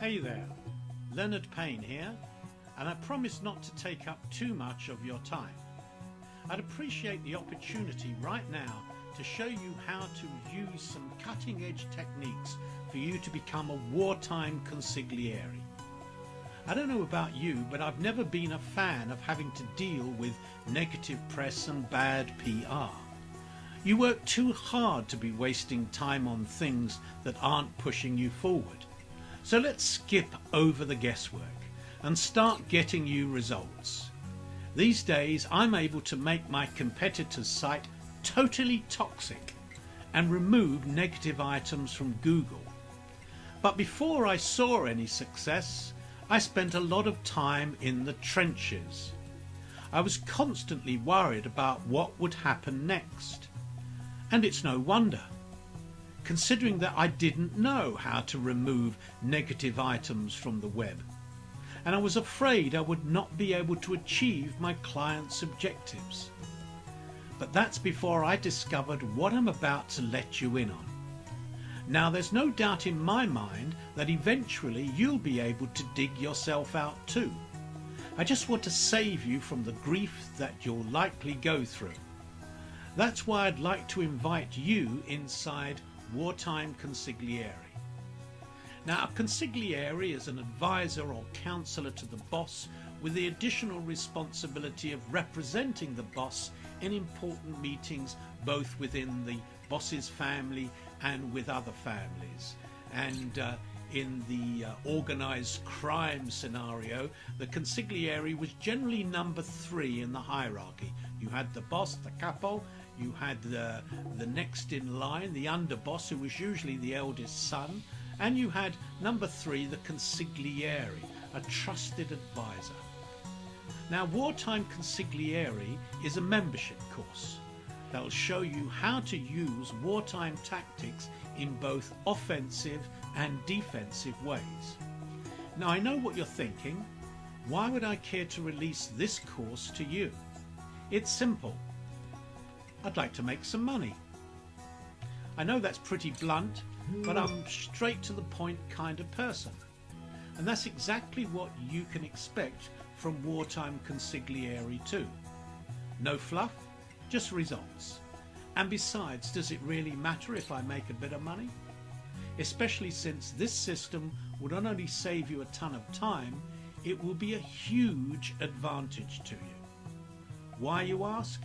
Hey there, Leonard Payne here, and I promise not to take up too much of your time. I'd appreciate the opportunity right now to show you how to use some cutting-edge techniques for you to become a wartime consigliere. I don't know about you, but I've never been a fan of having to deal with negative press and bad PR. You work too hard to be wasting time on things that aren't pushing you forward. So let's skip over the guesswork and start getting you results. These days I'm able to make my competitor's site totally toxic and remove negative items from Google. But before I saw any success, I spent a lot of time in the trenches. I was constantly worried about what would happen next. And it's no wonder, considering that I didn't know how to remove negative items from the web, and I was afraid I would not be able to achieve my clients' objectives. But that's before I discovered what I'm about to let you in on. Now there's no doubt in my mind that eventually you'll be able to dig yourself out too. I just want to save you from the grief that you'll likely go through. That's why I'd like to invite you inside Wartime Consigliere. Now, a consigliere is an advisor or counsellor to the boss with the additional responsibility of representing the boss in important meetings, both within the boss's family and with other families. And in the organised crime scenario, the consigliere was generally number 3 in the hierarchy. You had the boss, the capo, you had the next in line, the underboss, who was usually the eldest son, and you had number 3, the consigliere, a trusted advisor. Now, Wartime Consigliere is a membership course that will show you how to use wartime tactics in both offensive and defensive ways. Now, I know what you're thinking. Why would I care to release this course to you? It's simple. I'd like to make some money. I know that's pretty blunt, but I'm straight to the point kind of person. And that's exactly what you can expect from Wartime Consigliere too. No fluff, just results. And besides, does it really matter if I make a bit of money? Especially since this system will not only save you a ton of time, it will be a huge advantage to you. Why, you ask?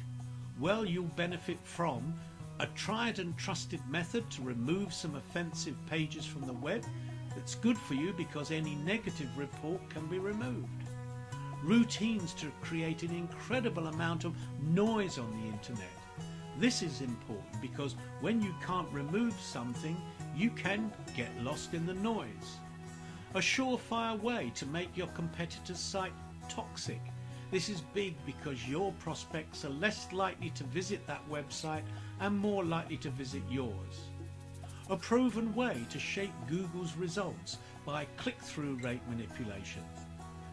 Well, you'll benefit from a tried and trusted method to remove some offensive pages from the web that's good for you because any negative report can be removed. Routines to create an incredible amount of noise on the internet. This is important because when you can't remove something, you can get lost in the noise. A surefire way to make your competitor's site toxic. This is big because your prospects are less likely to visit that website and more likely to visit yours. A proven way to shape Google's results by click-through rate manipulation.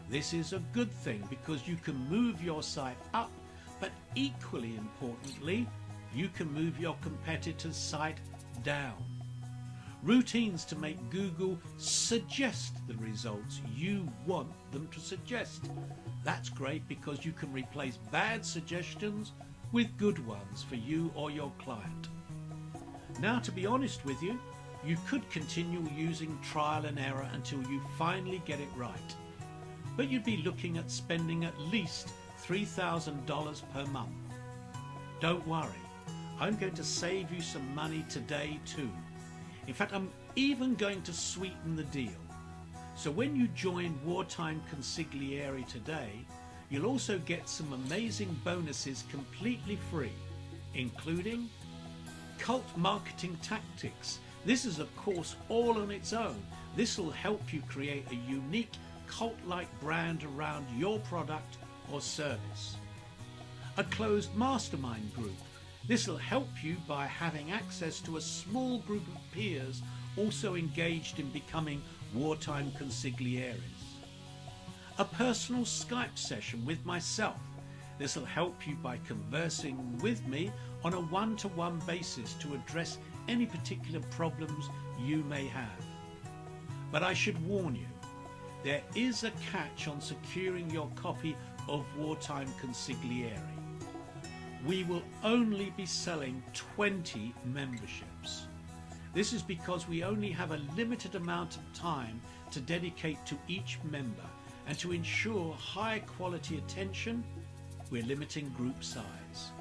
This is a good thing because you can move your site up, but equally importantly, you can move your competitor's site down. Routines to make Google suggest the results you want them to suggest. That's great because you can replace bad suggestions with good ones for you or your client. Now, to be honest with you, you could continue using trial and error until you finally get it right. But you'd be looking at spending at least $3,000 per month. Don't worry, I'm going to save you some money today too. In fact, I'm even going to sweeten the deal. So when you join Wartime Consigliere today, you'll also get some amazing bonuses completely free, including Cult Marketing Tactics. This is a course all on its own. This will help you create a unique cult-like brand around your product or service. A closed Mastermind Group. This will help you by having access to a small group of peers also engaged in becoming Wartime Consiglieres. A personal Skype session with myself. This will help you by conversing with me on a one-to-one basis to address any particular problems you may have. But I should warn you, there is a catch on securing your copy of Wartime Consigliere. We will only be selling 20 memberships. This is because we only have a limited amount of time to dedicate to each member, and to ensure high quality attention, we're limiting group size.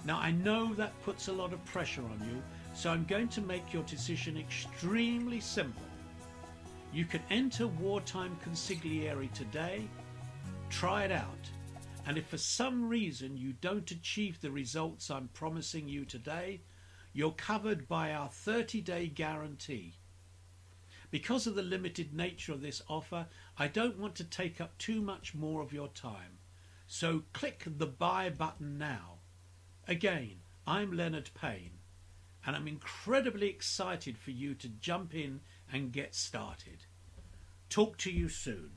Now I know that puts a lot of pressure on you, so I'm going to make your decision extremely simple. You can enter Wartime Consigliere today, try it out, and if for some reason you don't achieve the results I'm promising you today, you're covered by our 30-day guarantee. Because of the limited nature of this offer, I don't want to take up too much more of your time. So click the buy button now. Again, I'm Leonard Payne, and I'm incredibly excited for you to jump in and get started. Talk to you soon.